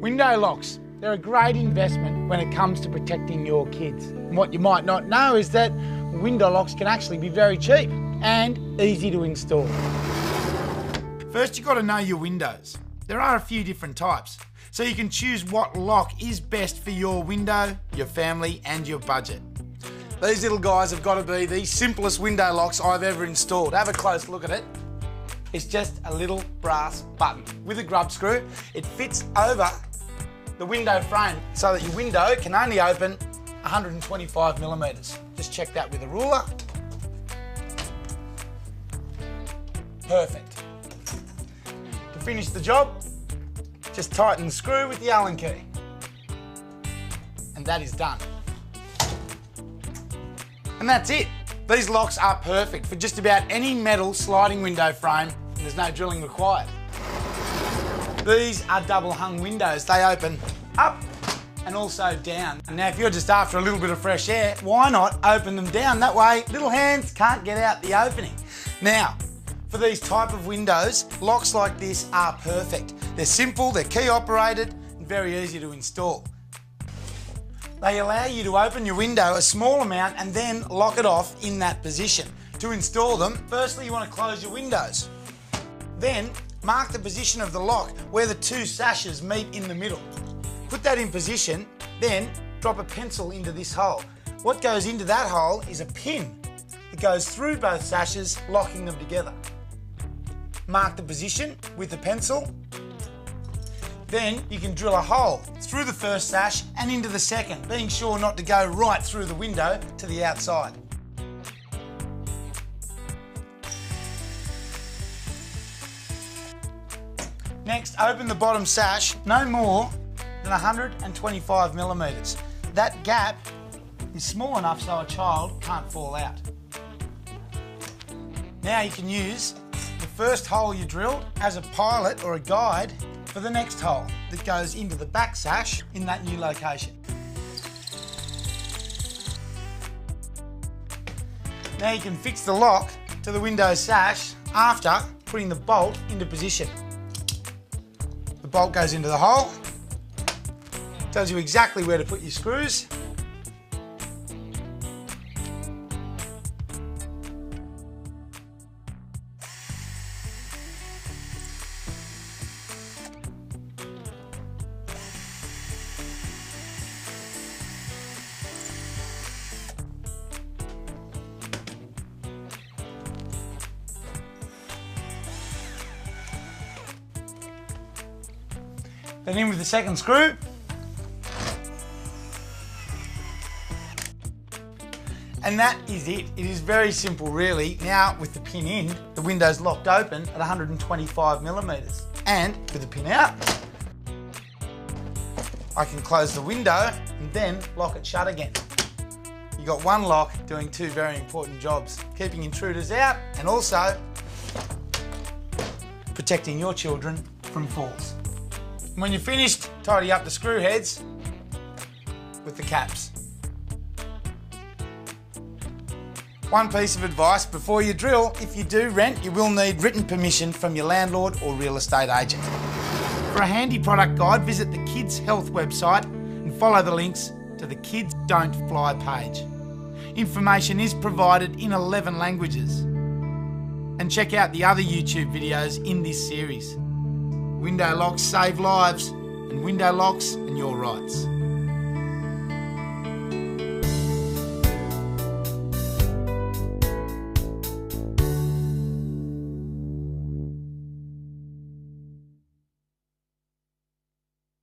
Window locks, they're a great investment when it comes to protecting your kids. And what you might not know is that window locks can actually be very cheap and easy to install. First, you've got to know your windows. There are a few different types, so you can choose what lock is best for your window, your family and your budget. These little guys have got to be the simplest window locks I've ever installed. Have a close look at it. It's just a little brass button with a grub screw. It fits over the window frame so that your window can only open 125 millimetres. Just check that with a ruler. Perfect. To finish the job, just tighten the screw with the Allen key. And that is done. And that's it. These locks are perfect for just about any metal sliding window frame, and there's no drilling required. These are double hung windows. They open up and also down. And now if you're just after a little bit of fresh air, why not open them down? That way, little hands can't get out the opening. Now, for these type of windows, locks like this are perfect. They're simple, they're key operated, and very easy to install. They allow you to open your window a small amount and then lock it off in that position. To install them, firstly you want to close your windows. Then mark the position of the lock where the two sashes meet in the middle. Put that in position, then drop a pencil into this hole. What goes into that hole is a pin that goes through both sashes, locking them together. Mark the position with the pencil. Then you can drill a hole through the first sash and into the second, being sure not to go right through the window to the outside. Next, open the bottom sash no more than 125 millimetres. That gap is small enough so a child can't fall out. Now you can use the first hole you drilled as a pilot or a guide for the next hole that goes into the back sash in that new location. Now you can fix the lock to the window sash after putting the bolt into position. The bolt goes into the hole, tells you exactly where to put your screws. Then in with the second screw. And that is it. It is very simple really. Now with the pin in, the window's locked open at 125 millimetres. And with the pin out, I can close the window and then lock it shut again. You've got one lock doing two very important jobs, keeping intruders out and also protecting your children from falls. When you're finished, tidy up the screw heads with the caps. One piece of advice before you drill, if you do rent, you will need written permission from your landlord or real estate agent. For a handy product guide, visit the Kids Health website and follow the links to the Kids Don't Fly page. Information is provided in 11 languages. And check out the other YouTube videos in this series. Window locks save lives, and window locks and your rights.